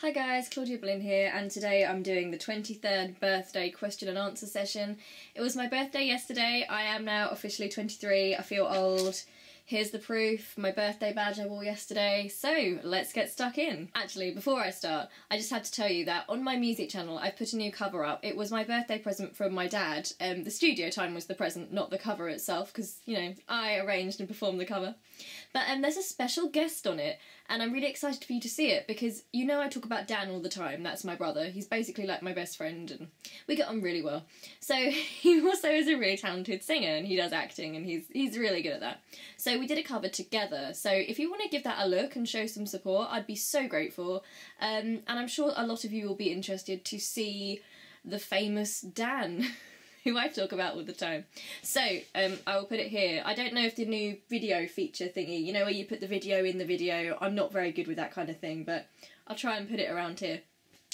Hi guys, Claudia Boleyn here, and today I'm doing the 23rd birthday question and answer session. It was my birthday yesterday. I am now officially 23. I feel old. Here's the proof, my birthday badge I wore yesterday. So let's get stuck in. Actually, before I start, I just had to tell you that on my music channel I've put a new cover up. It was my birthday present from my dad. The studio time was the present, not the cover itself, because, you know, I arranged and performed the cover. But there's a special guest on it, and I'm really excited for you to see it, because you know I talk about Dan all the time. That's my brother. He's basically like my best friend, and we get on really well. So he also is a really talented singer, and he does acting, and he's really good at that. So we did a cover together, so if you want to give that a look and show some support, I'd be so grateful. And I'm sure a lot of you will be interested to see the famous Dan, who I talk about all the time. So, I will put it here. I don't know if the new video feature thingy, you know, where you put the video in the video, I'm not very good with that kind of thing, but I'll try and put it around here.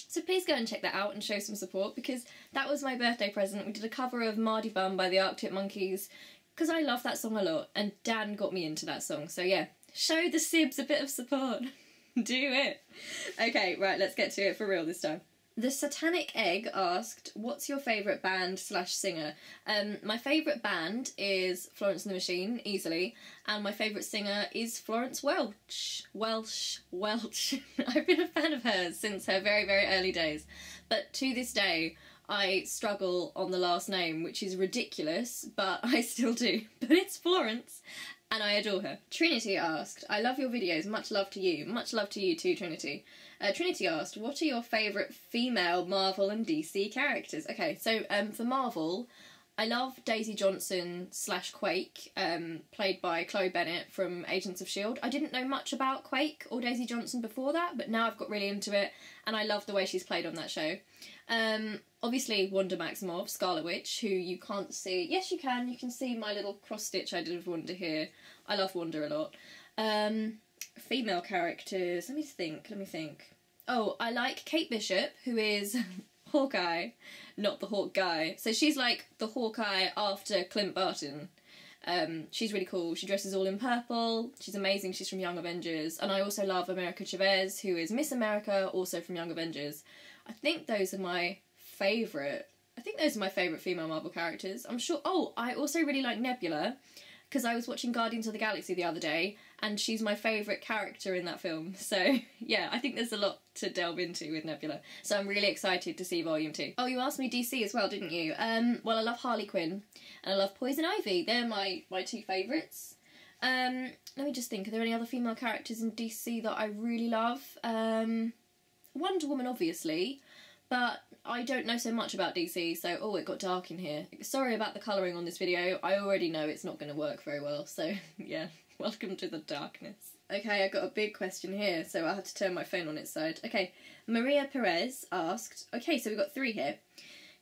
So please go and check that out and show some support, because that was my birthday present. We did a cover of Mardy Bum by the Arctic Monkeys, because I love that song a lot, and Dan got me into that song, so yeah. Show the Sibs a bit of support. Do it. Okay, right, let's get to it for real this time. The Satanic Egg asked, what's your favourite band / singer? My favourite band is Florence and the Machine, easily, and my favourite singer is Florence Welch. I've been a fan of hers since her very, very early days, but to this day I struggle on the last name, which is ridiculous, but I still do. But it's Florence, and I adore her. Trinity asked, I love your videos, much love to you. Much love to you too, Trinity. Trinity asked, what are your favourite female Marvel and DC characters? Okay, so for Marvel, I love Daisy Johnson / Quake, played by Chloe Bennett from Agents of S.H.I.E.L.D. I didn't know much about Quake or Daisy Johnson before that, but now I've got really into it, and I love the way she's played on that show. Obviously Wanda Maximoff, Scarlet Witch, who you can't see. Yes, you can see my little cross stitch I did of Wanda here. I love Wanda a lot. Female characters, let me think. Oh, I like Kate Bishop, who is Hawkeye, not the Hawk guy. So she's like the Hawkeye after Clint Barton. She's really cool. She dresses all in purple. She's amazing. She's from Young Avengers. And I also love America Chavez, who is Miss America, also from Young Avengers. I think those are my favourite female Marvel characters. I'm sure. Oh, I also really like Nebula, because I was watching Guardians of the Galaxy the other day, and she's my favourite character in that film. So, yeah, I think there's a lot to delve into with Nebula. So I'm really excited to see Volume 2. Oh, you asked me DC as well, didn't you? Well, I love Harley Quinn, and I love Poison Ivy. They're my two favourites. Let me just think, are there any other female characters in DC that I really love? Wonder Woman, obviously, but I don't know so much about DC, so, oh, it got dark in here. Sorry about the colouring on this video. I already know it's not going to work very well, so, yeah, welcome to the darkness. Okay, I got a big question here, so I had to turn my phone on its side. Okay, Maria Perez asked, okay, so we've got 3 here.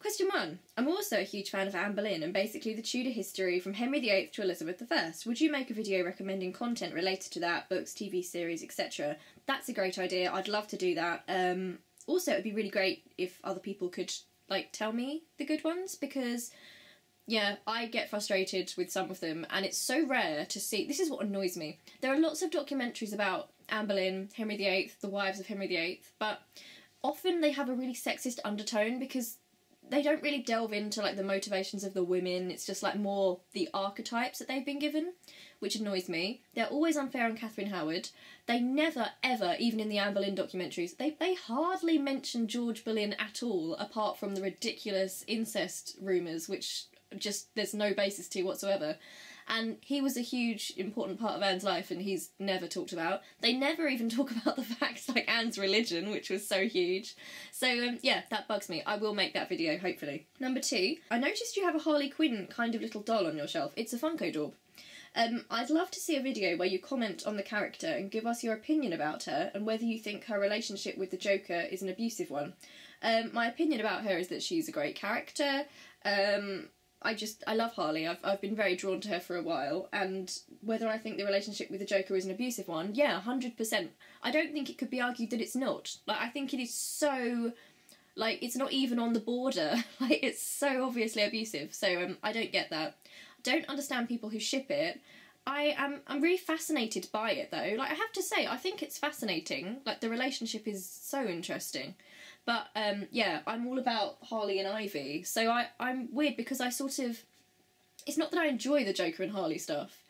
Question 1. I'm also a huge fan of Anne Boleyn and basically the Tudor history from Henry VIII to Elizabeth I. Would you make a video recommending content related to that, books, TV series, etc.? That's a great idea. I'd love to do that. Also, it would be really great if other people could, like, tell me the good ones, because, yeah, I get frustrated with some of them, and it's so rare to see. This is what annoys me. There are lots of documentaries about Anne Boleyn, Henry VIII, the wives of Henry VIII, but often they have a really sexist undertone, because they don't really delve into, like, the motivations of the women. It's just, like, more the archetypes that they've been given, which annoys me. They're always unfair on Catherine Howard. They never, ever, even in the Anne Boleyn documentaries, they hardly mention George Boleyn at all, apart from the ridiculous incest rumours, which just there's no basis to whatsoever. And he was a huge, important part of Anne's life, and he's never talked about. They never even talk about the facts like Anne's religion, which was so huge. So, yeah, that bugs me. I will make that video, hopefully. Number 2, I noticed you have a Harley Quinn kind of little doll on your shelf. It's a Funko Daub. I'd love to see a video where you comment on the character and give us your opinion about her and whether you think her relationship with the Joker is an abusive one. My opinion about her is that she's a great character. I love Harley. I've been very drawn to her for a while, and whether I think the relationship with the Joker is an abusive one, yeah, 100%. I don't think it could be argued that it's not. Like, I think it is so, like, it's not even on the border. Like, it's so obviously abusive, so I don't get that. Don't understand people who ship it, I'm really fascinated by it though. Like, I have to say, I think it's fascinating. Like, the relationship is so interesting. But yeah, I'm all about Harley and Ivy. So I'm weird because I sort of, it's not that I enjoy the Joker and Harley stuff,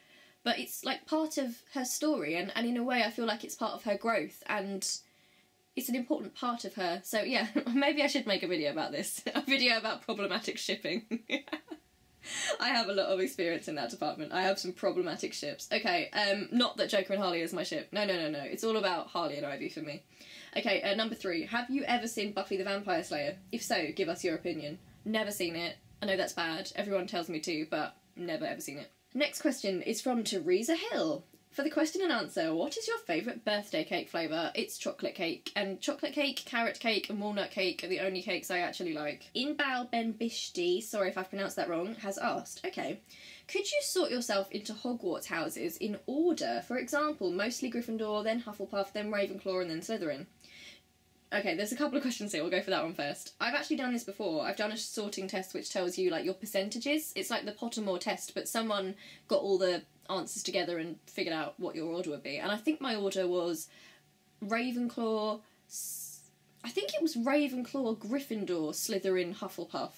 but it's like part of her story, and in a way I feel like it's part of her growth, and it's an important part of her. So yeah, maybe I should make a video about this. A video about problematic shipping. I have a lot of experience in that department. I have some problematic ships. Okay, not that Joker and Harley is my ship. No. It's all about Harley and Ivy for me. Okay, number 3. Have you ever seen Buffy the Vampire Slayer? If so, give us your opinion. Never seen it. I know that's bad. Everyone tells me to, but never ever seen it. Next question is from Teresa Hill. For the question and answer, what is your favourite birthday cake flavour? It's chocolate cake. And chocolate cake, carrot cake and walnut cake are the only cakes I actually like. Inbal Ben Bishti, sorry if I've pronounced that wrong, has asked, okay, could you sort yourself into Hogwarts houses in order? For example, mostly Gryffindor, then Hufflepuff, then Ravenclaw and then Slytherin. Okay, there's a couple of questions here. We'll go for that one first. I've actually done this before. I've done a sorting test which tells you, like, your percentages. It's like the Pottermore test, but someone got all the answers together and figured out what your order would be. And I think my order was Ravenclaw... I think it was Ravenclaw, Gryffindor, Slytherin, Hufflepuff.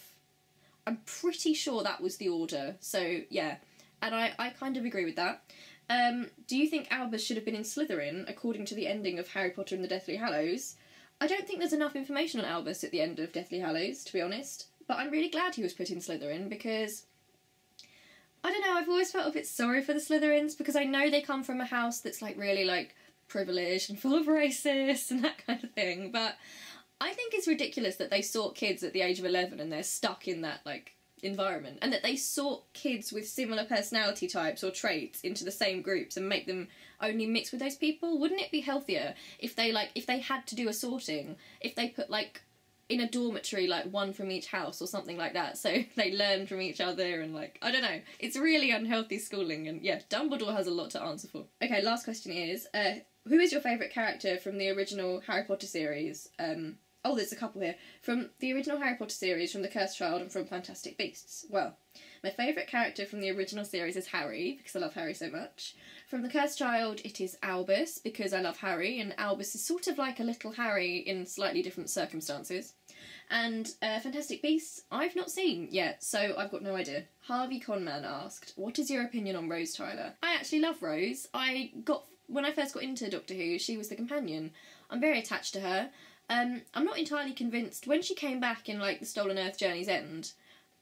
I'm pretty sure that was the order. So, yeah. And I kind of agree with that. Do you think Albus should have been in Slytherin, according to the ending of Harry Potter and the Deathly Hallows? I don't think there's enough information on Albus at the end of Deathly Hallows, to be honest. But I'm really glad he was put in Slytherin, because... I don't know, I've always felt a bit sorry for the Slytherins, because I know they come from a house that's, like, really, like, privileged and full of racists and that kind of thing, but I think it's ridiculous that they sort kids at the age of 11 and they're stuck in that, like, environment, and that they sort kids with similar personality types or traits into the same groups and make them only mix with those people. Wouldn't it be healthier if they, like, if they had to do a sorting, if they put, like, in a dormitory, like, one from each house or something like that, so they learn from each other and, like, I don't know. It's really unhealthy schooling, and yeah, Dumbledore has a lot to answer for. Okay, last question is, who is your favourite character from the original Harry Potter series? Oh, there's a couple here. From the original Harry Potter series, from The Cursed Child and from Fantastic Beasts. Well, my favourite character from the original series is Harry, because I love Harry so much. From The Cursed Child, it is Albus, because I love Harry, and Albus is sort of like a little Harry in slightly different circumstances. And Fantastic Beasts, I've not seen yet, so I've got no idea. Harvey Conman asked, what is your opinion on Rose Tyler? I actually love Rose. When I first got into Doctor Who, she was the companion. I'm very attached to her. I'm not entirely convinced. When she came back in, like, The Stolen Earth Journey's End,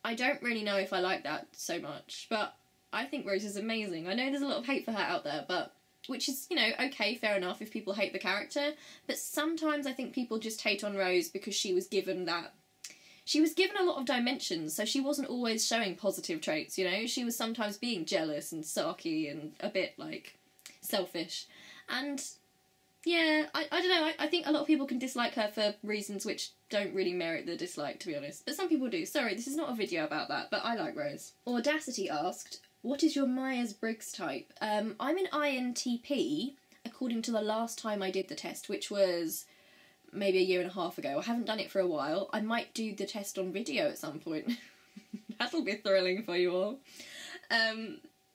I don't really know if I like that so much, but I think Rose is amazing. I know there's a lot of hate for her out there, but which is, you know, okay, fair enough if people hate the character, but sometimes I think people just hate on Rose because she was given a lot of dimensions, so she wasn't always showing positive traits, you know? She was sometimes being jealous and sarky and a bit, like, selfish. And yeah, I don't know, I think a lot of people can dislike her for reasons which don't really merit the dislike, to be honest. But some people do. Sorry, this is not a video about that, but I like Rose. Audacity asked, what is your Myers-Briggs type? I'm an INTP, according to the last time I did the test, which was maybe a year and a half ago. I haven't done it for a while. I might do the test on video at some point. That'll be thrilling for you all.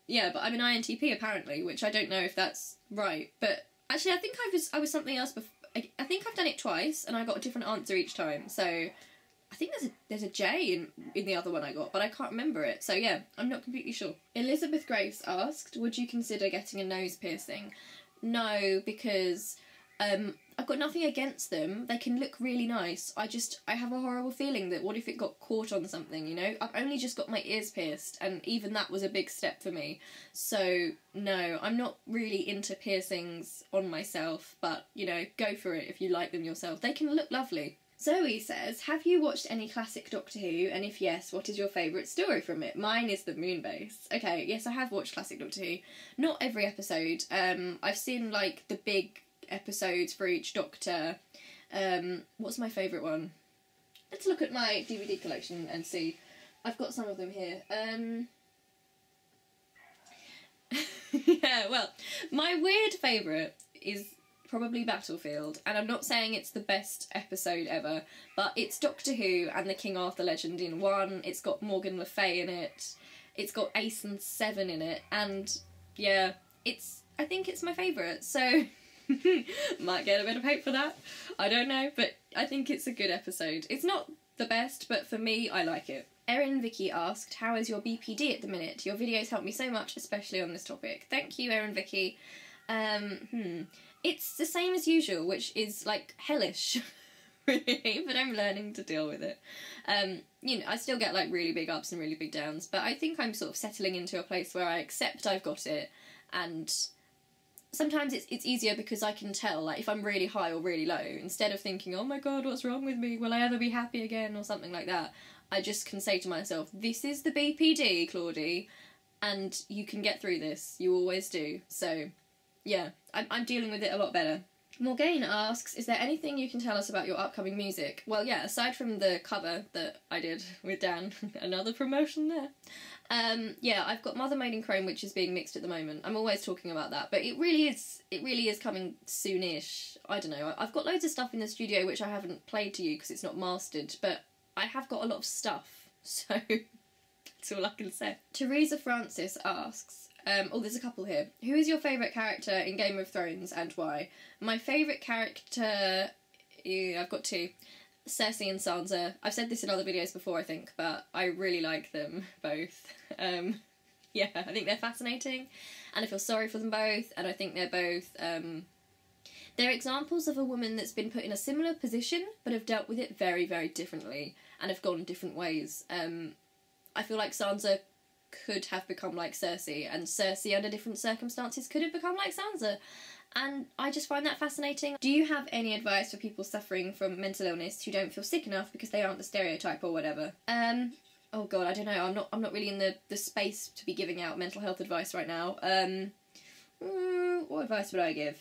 Yeah, but I'm an INTP apparently, which I don't know if that's right, but actually, I think I was something else before. I think I've done it twice, and I got a different answer each time. So I think there's a J in the other one I got, but I can't remember it. So yeah, I'm not completely sure. Elizabeth Grace asked, would you consider getting a nose piercing? No, because I've got nothing against them. They can look really nice. I have a horrible feeling that what if it got caught on something, you know? I've only just got my ears pierced, and even that was a big step for me. So, no, I'm not really into piercings on myself, but, you know, go for it if you like them yourself. They can look lovely. Zoe says, have you watched any classic Doctor Who, and if yes, what is your favourite story from it? Mine is the Moonbase. Okay, yes, I have watched classic Doctor Who. Not every episode. I've seen, like, the big episodes for each Doctor. What's my favourite one? Let's look at my DVD collection and see. I've got some of them here. Yeah, well, my weird favourite is probably Battlefield, and I'm not saying it's the best episode ever, but it's Doctor Who and the King Arthur legend in one. It's got Morgan Le Fay in it. It's got Ace and Seven in it, and yeah, I think it's my favourite, so might get a bit of hate for that, I don't know, but I think it's a good episode. It's not the best, but for me, I like it. Erin Vicky asked, how is your BPD at the minute? Your videos help me so much, especially on this topic. Thank you, Erin Vicky. It's the same as usual, which is, like, hellish, really, but I'm learning to deal with it. You know, I still get, like, really big ups and really big downs, but I think I'm sort of settling into a place where I accept I've got it, and sometimes it's easier because I can tell, like, if I'm really high or really low, instead of thinking, oh my god, what's wrong with me? Will I ever be happy again? Or something like that. I just can say to myself, this is the BPD, Claudia, and you can get through this. You always do. So, yeah, I'm dealing with it a lot better. Morgane asks, is there anything you can tell us about your upcoming music? Well, yeah, aside from the cover that I did with Dan, another promotion there. Yeah, I've got Mother Made in Chrome, which is being mixed at the moment. I'm always talking about that, but it really is coming soonish. I don't know. I've got loads of stuff in the studio which I haven't played to you because it's not mastered, but I have got a lot of stuff, so that's all I can say. Teresa Francis asks, oh, there's a couple here. Who is your favourite character in Game of Thrones and why? My favourite character, I've got two. Cersei and Sansa. I've said this in other videos before, I think, but I really like them both. Yeah, I think they're fascinating, and I feel sorry for them both, and I think they're both, they're examples of a woman that's been put in a similar position, but have dealt with it very, very differently, and have gone different ways. I feel like Sansa could have become like Cersei, and Cersei, under different circumstances, could have become like Sansa. And I just find that fascinating. Do you have any advice for people suffering from mental illness who don't feel sick enough because they aren't the stereotype or whatever? Oh god, I don't know. I'm not really in the space to be giving out mental health advice right now. What advice would I give?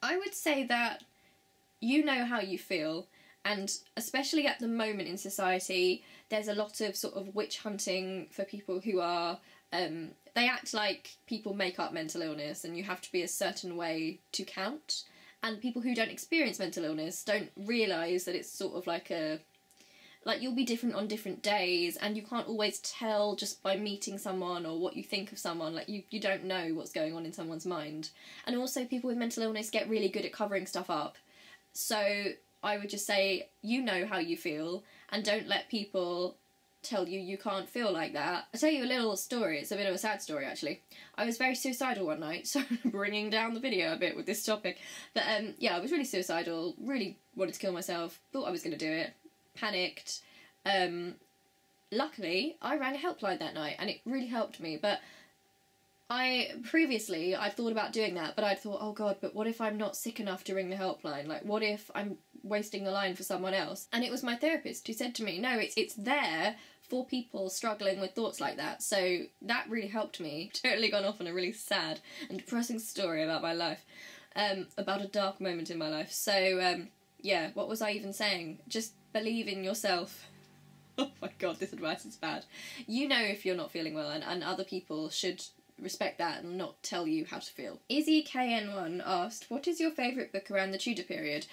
I would say that you know how you feel, and especially at the moment in society, there's a lot of sort of witch hunting for people who are, they act like people make up mental illness and you have to be a certain way to count. And people who don't experience mental illness don't realise that it's sort of like you'll be different on different days, and you can't always tell just by meeting someone or what you think of someone. Like, you don't know what's going on in someone's mind. And also, people with mental illness get really good at covering stuff up. So I would just say, you know how you feel, and don't let people tell you you can't feel like that. I'll tell you a little story. It's a bit of a sad story, actually. I was very suicidal one night, so I'm bringing down the video a bit with this topic. But yeah, I was really suicidal, really wanted to kill myself, thought I was going to do it, panicked. Luckily, I rang a helpline that night, and it really helped me. But I'd thought about doing that, but I'd thought, oh god, but what if I'm not sick enough to ring the helpline? Like, what if I'm wasting the line for someone else? And it was my therapist who said to me, no, it's there for people struggling with thoughts like that. So that really helped me. Totally gone off on a really sad and depressing story about my life, about a dark moment in my life. So yeah, what was I even saying? Just believe in yourself. Oh my god, this advice is bad. You know if you're not feeling well, and other people should respect that and not tell you how to feel. Izzy KN1 asked, what is your favourite book around the Tudor period?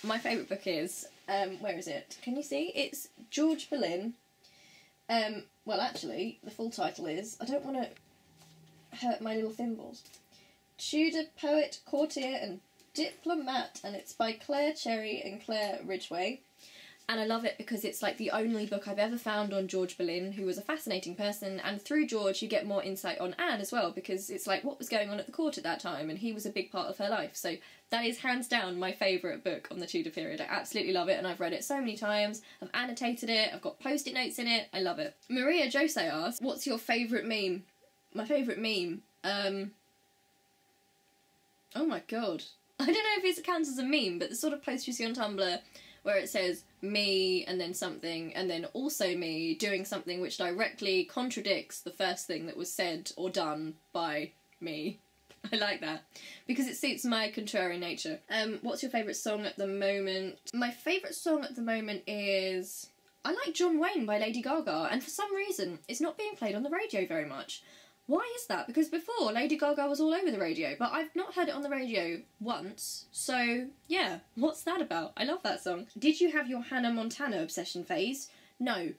My favourite book is, where is it? Can you see? It's George Boleyn. Well, actually, the full title is, I don't want to hurt my little thimbles, Tudor Poet, Courtier and Diplomat, and it's by Claire Cherry and Claire Ridgway. And I love it because it's like the only book I've ever found on George Boleyn, who was a fascinating person, and through George you get more insight on Anne as well, because it's like what was going on at the court at that time, and he was a big part of her life. So that is hands down my favourite book on the Tudor period. I absolutely love it, and I've read it so many times. I've annotated it, I've got post-it notes in it, I love it. Maria Jose asks, what's your favourite meme? My favourite meme? Oh my god. I don't know if it counts as a meme, but the sort of post you see on Tumblr where it says me and then something and then also me doing something which directly contradicts the first thing that was said or done by me. I like that because it suits my contrary nature. What's your favourite song at the moment? My favourite song at the moment is, I like John Wayne by Lady Gaga, and for some reason it's not being played on the radio very much. Why is that? Because before, Lady Gaga was all over the radio, but I've not heard it on the radio once, so yeah, what's that about? I love that song. Did you have your Hannah Montana obsession phase? No.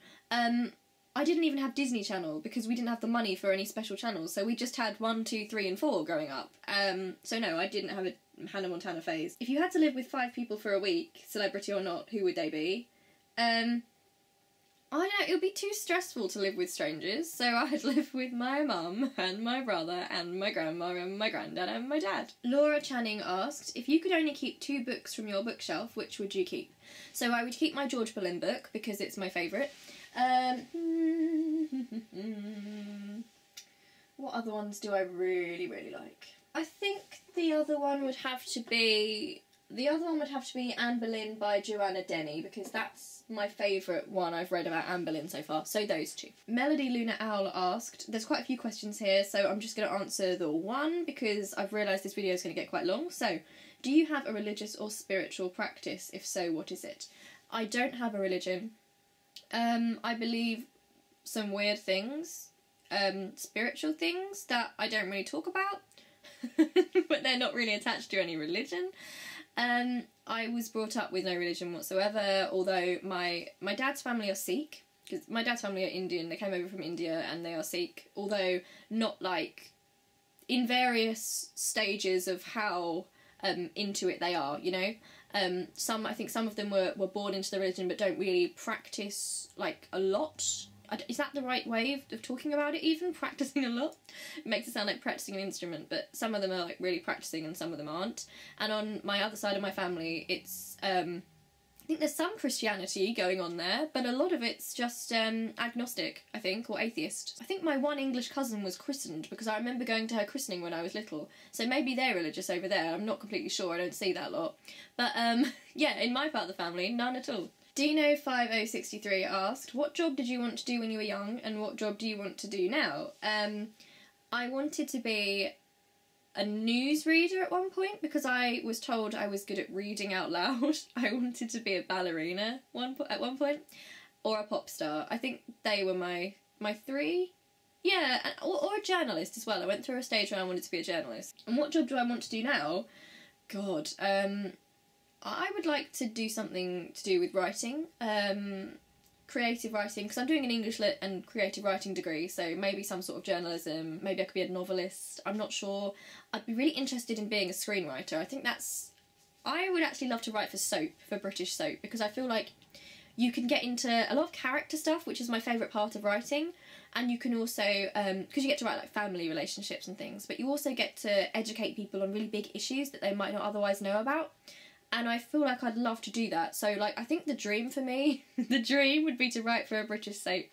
I didn't even have Disney Channel because we didn't have the money for any special channels, so we just had 1, 2, 3 and 4 growing up. So no, I didn't have a Hannah Montana phase. If you had to live with 5 people for a week, celebrity or not, who would they be? I don't know, it would be too stressful to live with strangers, so I'd live with my mum and my brother and my grandma and my granddad and my dad. Laura Channing asked, if you could only keep 2 books from your bookshelf, which would you keep? So I would keep my George Boleyn book, because it's my favourite. What other ones do I really, really like? I think the other one would have to be Anne Boleyn by Joanna Denny, because that's my favourite one I've read about Anne Boleyn so far, so those 2. Melody Luna Owl asked, there's quite a few questions here, so I'm just going to answer the one, because I've realised this video is going to get quite long. So, do you have a religious or spiritual practice? If so, what is it? I don't have a religion. I believe some weird things, spiritual things that I don't really talk about, but they're not really attached to any religion. I was brought up with no religion whatsoever, although my dad's family are Sikh, because my dad's family are Indian, they came over from India and they are Sikh, although not like in various stages of how into it they are, you know. I think some of them were born into the religion but don't really practice like a lot. Is that the right way of talking about it even? Practising a lot? It makes it sound like practising an instrument, but some of them are like really practising and some of them aren't. And on my other side of my family, it's, I think there's some Christianity going on there, but a lot of it's just agnostic, I think, or atheist. I think my one English cousin was christened because I remember going to her christening when I was little, so maybe they're religious over there. I'm not completely sure, I don't see that a lot. But yeah, in my part of the family, none at all. Dino5063 asked, what job did you want to do when you were young and what job do you want to do now? I wanted to be a newsreader at one point because I was told I was good at reading out loud. I wanted to be a ballerina at one point, or a pop star. I think they were my 3. Yeah, or a journalist as well. I went through a stage where I wanted to be a journalist. And what job do I want to do now? God, I would like to do something to do with writing, creative writing, because I'm doing an English Lit and creative writing degree, so maybe some sort of journalism, maybe I could be a novelist, I'm not sure. I'd be really interested in being a screenwriter. I would actually love to write for soap, for British soap, because I feel like you can get into a lot of character stuff, which is my favourite part of writing, and you can also, because you get to write like family relationships and things, but you also get to educate people on really big issues that they might not otherwise know about. And I feel like I'd love to do that. So, like, I think the dream for me, the dream would be to write for a British soap.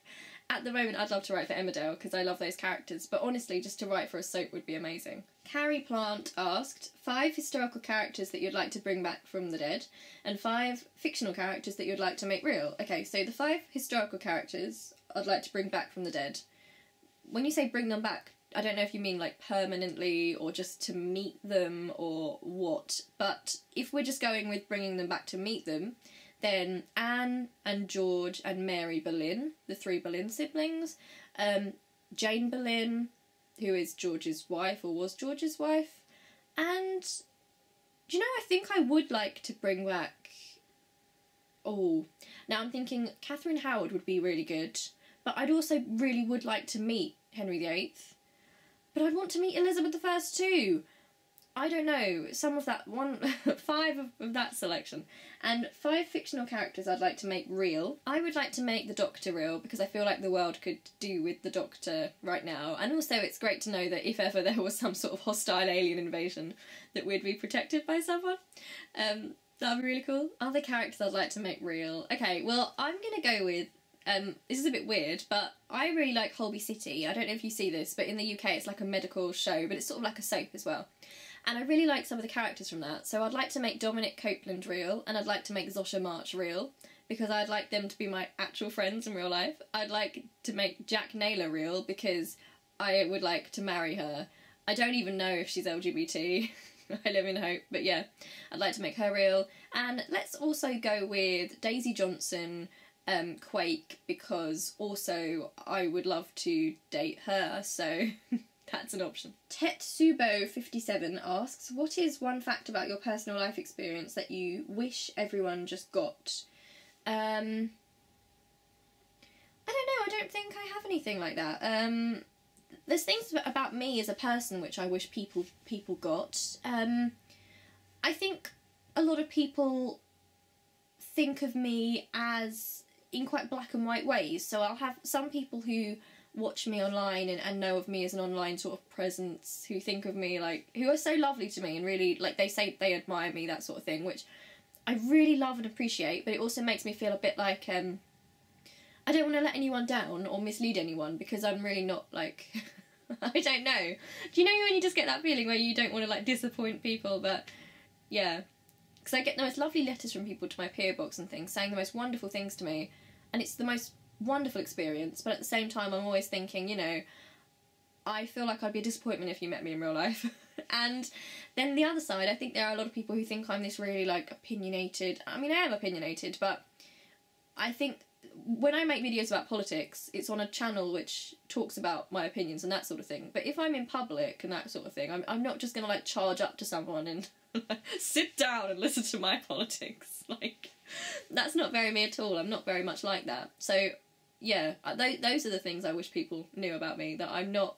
At the moment, I'd love to write for Emmerdale, because I love those characters. But honestly, just to write for a soap would be amazing. Carrie Plant asked, 5 historical characters that you'd like to bring back from the dead, and 5 fictional characters that you'd like to make real. Okay, so the 5 historical characters I'd like to bring back from the dead. When you say bring them back, I don't know if you mean like permanently or just to meet them or what, but if we're just going with bringing them back to meet them, then Anne and George and Mary Boleyn, the 3 Boleyn siblings, Jane Boleyn, who is George's wife or was George's wife, and do you know, I think I would like to bring back, now I'm thinking Catherine Howard would be really good, but I'd also really would like to meet Henry VIII. But I'd want to meet Elizabeth I too. I don't know, some of that, 5 of that selection. And 5 fictional characters I'd like to make real. I would like to make the Doctor real, because I feel like the world could do with the Doctor right now. And also it's great to know that if ever there was some sort of hostile alien invasion, that we'd be protected by someone. That would be really cool. Other characters I'd like to make real. Okay, well, I'm going to go with, this is a bit weird, but I really like Holby City. I don't know if you see this, but in the UK it's like a medical show, but it's sort of like a soap as well. And I really like some of the characters from that, so I'd like to make Dominic Copeland real, and I'd like to make Zosha March real, because I'd like them to be my actual friends in real life. I'd like to make Jack Naylor real, because I would like to marry her. I don't even know if she's LGBT. I live in hope, but yeah, I'd like to make her real. And let's also go with Daisy Johnson, Quake, because also I would love to date her, so that's an option. Tetsubo57 asks, what is one fact about your personal life experience that you wish everyone just got? I don't know, I I don't think I have anything like that. There's things about me as a person which I wish people got. I think a lot of people think of me as in quite black and white ways. So I'll have some people who watch me online and know of me as an online sort of presence, who think of me like, who are so lovely to me and really, like, they say they admire me, that sort of thing, which I really love and appreciate, but it also makes me feel a bit like, I don't want to let anyone down or mislead anyone, because I'm really not, like, I don't know. Do you know when you just get that feeling where you don't want to, like, disappoint people, but, yeah. Because I get the most lovely letters from people to my PO box and things, saying the most wonderful things to me, and it's the most wonderful experience, but at the same time I'm always thinking, you know, I feel like I'd be a disappointment if you met me in real life. And then the other side, I think there are a lot of people who think I'm this really, like, opinionated. I mean, I am opinionated, but I think when I make videos about politics, it's on a channel which talks about my opinions and that sort of thing. But if I'm in public and that sort of thing, I'm not just going to, like, charge up to someone and sit down and listen to my politics. Like, that's not very me at all. I'm not very much like that. So, yeah, those are the things I wish people knew about me, that I'm not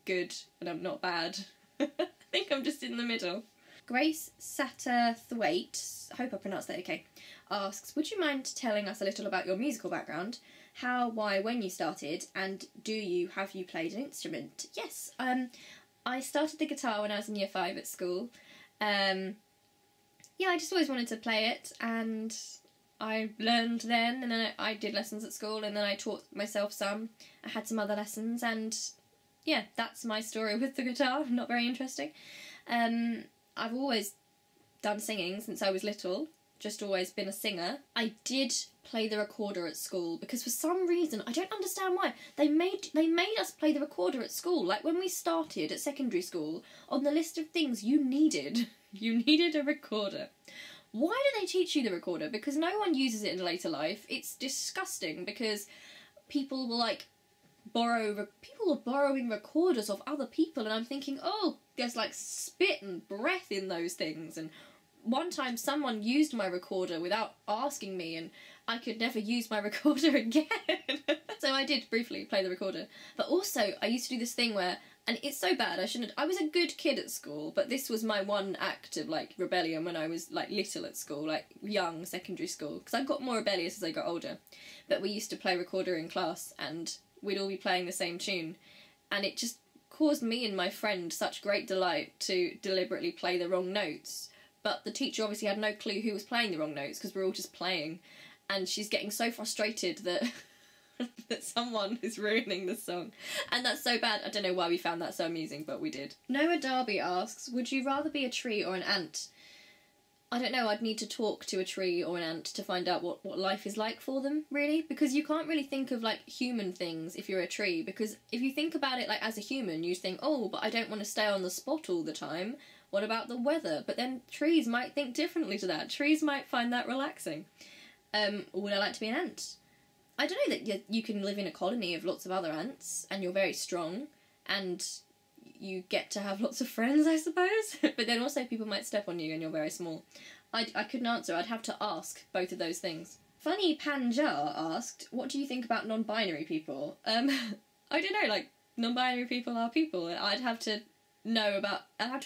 good and I'm not bad. I think I'm just in the middle. Grace Satterthwaite, I hope I pronounced that okay, asks, would you mind telling us a little about your musical background? How, why, when you started, and have you played an instrument? Yes, I started the guitar when I was in year 5 at school. Yeah, I just always wanted to play it, and I learned then, and then I did lessons at school, and then I taught myself some. I had some other lessons, and yeah, that's my story with the guitar. Not very interesting. I've always done singing since I was little, just always been a singer. I did play the recorder at school because for some reason, I don't understand why, they made us play the recorder at school. Like when we started at secondary school, on the list of things you needed a recorder. Why do they teach you the recorder? Because no one uses it in later life. It's disgusting because people will, like, people are borrowing recorders of other people, and I'm thinking, oh, there's like spit and breath in those things. And one time someone used my recorder without asking me, and I could never use my recorder again. So I did briefly play the recorder. But also, I used to do this thing where, and it's so bad, I was a good kid at school, but this was my one act of, like, rebellion when I was, like, little at school, like, young, secondary school, because I got more rebellious as I got older. But we used to play recorder in class, and we'd all be playing the same tune, and it just caused me and my friend such great delight to deliberately play the wrong notes. But the teacher obviously had no clue who was playing the wrong notes, because we're all just playing, and she's getting so frustrated that that someone is ruining the song. And that's so bad. I don't know why we found that so amusing, but we did. Noah Darby asks, would you rather be a tree or an ant? I don't know, I'd need to talk to a tree or an ant to find out what life is like for them, really, because you can't really think of, like, human things if you're a tree, because if you think about it, like, as a human, you think, oh, but I don't want to stay on the spot all the time. What about the weather? But then trees might think differently to that. Trees might find that relaxing. Or would I like to be an ant? I don't know, that you can live in a colony of lots of other ants, and you're very strong, and you get to have lots of friends, I suppose. But then also people might step on you and you're very small. I couldn't answer. I'd have to ask both of those things. Funny Panjar asked, what do you think about non-binary people? I don't know, like, non-binary people are people. I'd have to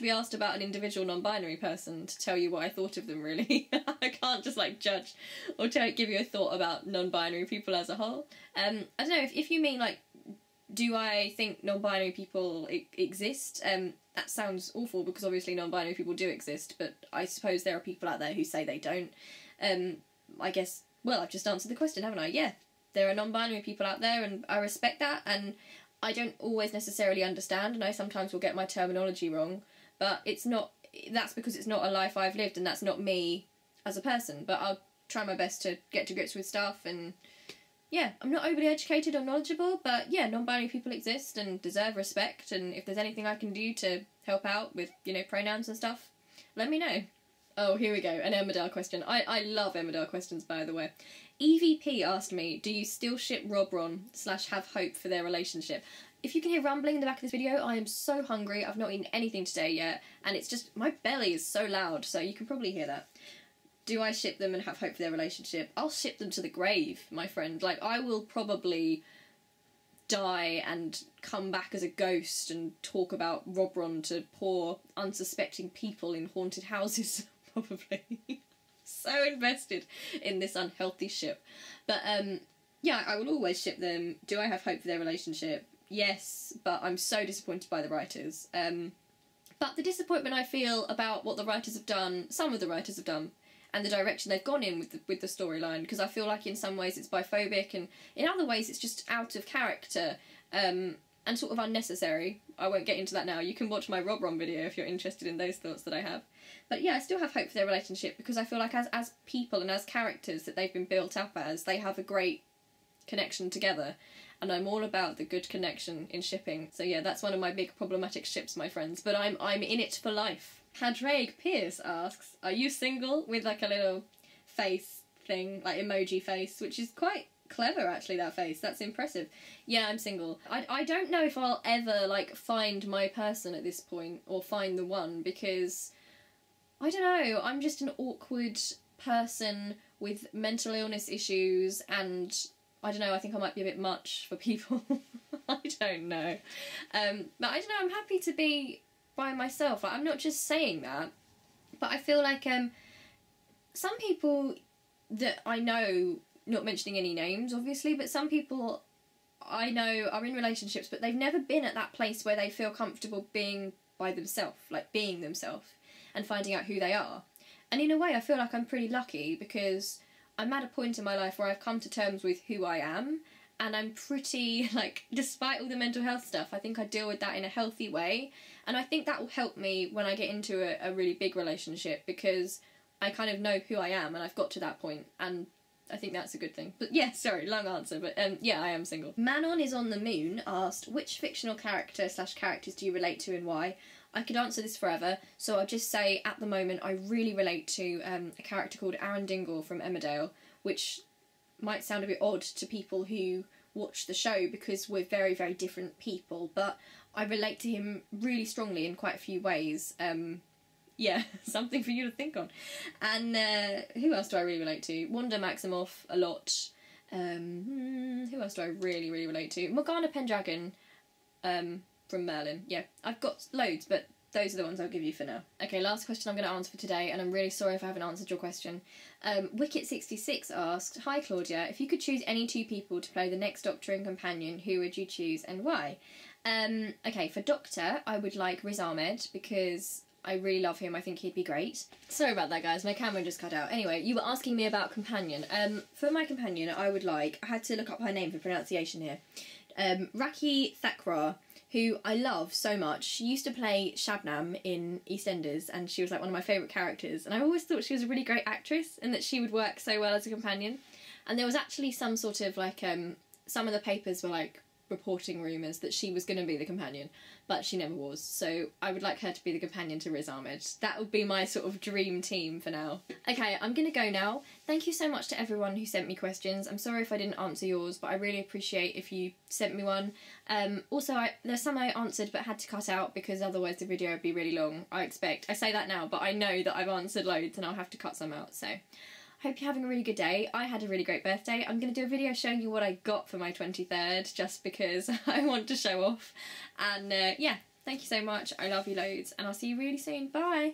be asked about an individual non-binary person to tell you what I thought of them, really. I can't just, like, judge or give you a thought about non-binary people as a whole. I don't know, if you mean, like, do I think non-binary people exist? That sounds awful, because obviously non-binary people do exist, but I suppose there are people out there who say they don't. I guess, well, I've just answered the question, haven't I? Yeah, there are non-binary people out there, and I respect that, and I don't always necessarily understand, and I sometimes will get my terminology wrong, but that's because it's not a life I've lived, and that's not me as a person, but I'll try my best to get to grips with stuff, and yeah, I'm not overly educated or knowledgeable, but yeah, non-binary people exist and deserve respect, and if there's anything I can do to help out with, you know, pronouns and stuff, let me know. Oh, here we go, an Emmerdale question. I love Emmerdale questions, by the way. EVP asked me, do you still ship Rob Ron / have hope for their relationship? If you can hear rumbling in the back of this video, I am so hungry. I've not eaten anything today yet, and it's just, my belly is so loud, so you can probably hear that. Do I ship them and have hope for their relationship? I'll ship them to the grave, my friend. Like, I will probably die and come back as a ghost and talk about Robron to poor unsuspecting people in haunted houses, probably. So invested in this unhealthy ship. But yeah, I will always ship them. Do I have hope for their relationship? Yes, but I'm so disappointed by the writers. But the disappointment I feel about what the writers have done, some of the writers have done, and the direction they've gone in with the storyline, because I feel like in some ways it's biphobic, and in other ways it's just out of character, and sort of unnecessary. I won't get into that now. You can watch my Robron video if you're interested in those thoughts that I have. But yeah, I still have hope for their relationship, because I feel like as people and as characters that they've been built up as, they have a great connection together. And I'm all about the good connection in shipping. So yeah, that's one of my big problematic ships, my friends. But I'm in it for life. Hadraig Pierce asks, are you single? With like a little face thing, like emoji face, which is quite clever actually, that face. That's impressive. Yeah, I'm single. I don't know if I'll ever like find my person at this point, or find the one, because I don't know, I'm just an awkward person with mental illness issues, and I don't know, I think I might be a bit much for people. I don't know. But I don't know, I'm happy to be by myself. Like, I'm not just saying that, but I feel like some people that I know, not mentioning any names obviously, but some people I know are in relationships, but they've never been at that place where they feel comfortable being by themselves, like being themselves and finding out who they are. And in a way I feel like I'm pretty lucky, because I'm at a point in my life where I've come to terms with who I am, and I'm pretty, like, despite all the mental health stuff, I think I deal with that in a healthy way, and I think that will help me when I get into a really big relationship, because I kind of know who I am, and I've got to that point, and I think that's a good thing. But yeah, sorry, long answer, but yeah, I am single. Manon is on the Moon asked, which fictional character / characters do you relate to and why? I could answer this forever, so I'll just say at the moment I really relate to a character called Aaron Dingle from Emmerdale, which might sound a bit odd to people who watch the show because we're very, very different people, but I relate to him really strongly in quite a few ways. Yeah, something for you to think on. And who else do I really relate to? Wanda Maximoff a lot. Who else do I really, really relate to? Morgana Pendragon from Merlin. Yeah, I've got loads, but those are the ones I'll give you for now. Okay, last question I'm going to answer for today, and I'm really sorry if I haven't answered your question. Wicket66 asked, hi Claudia, if you could choose any two people to play the next Doctor and companion, who would you choose and why? Okay, for Doctor, I would like Riz Ahmed, because I really love him. I think he'd be great. Sorry about that, guys. My camera just cut out. Anyway, you were asking me about companion. For my companion, I would like... I had to look up her name for pronunciation here. Raki Thakrar, who I love so much. She used to play Shabnam in EastEnders, and she was like one of my favourite characters. And I always thought she was a really great actress, and that she would work so well as a companion. And there was actually some sort of like... some of the papers were like reporting rumours that she was going to be the companion, but she never was, so I would like her to be the companion to Riz Ahmed. That would be my sort of dream team for now. Okay, I'm gonna go now. Thank you so much to everyone who sent me questions. I'm sorry if I didn't answer yours, but I really appreciate if you sent me one. Also, there's some I answered but had to cut out because otherwise the video would be really long, I expect. I say that now, but I know that I've answered loads and I'll have to cut some out, so... Hope you're having a really good day. I had a really great birthday. I'm going to do a video showing you what I got for my 23rd, just because I want to show off. And yeah, thank you so much. I love you loads, and I'll see you really soon. Bye!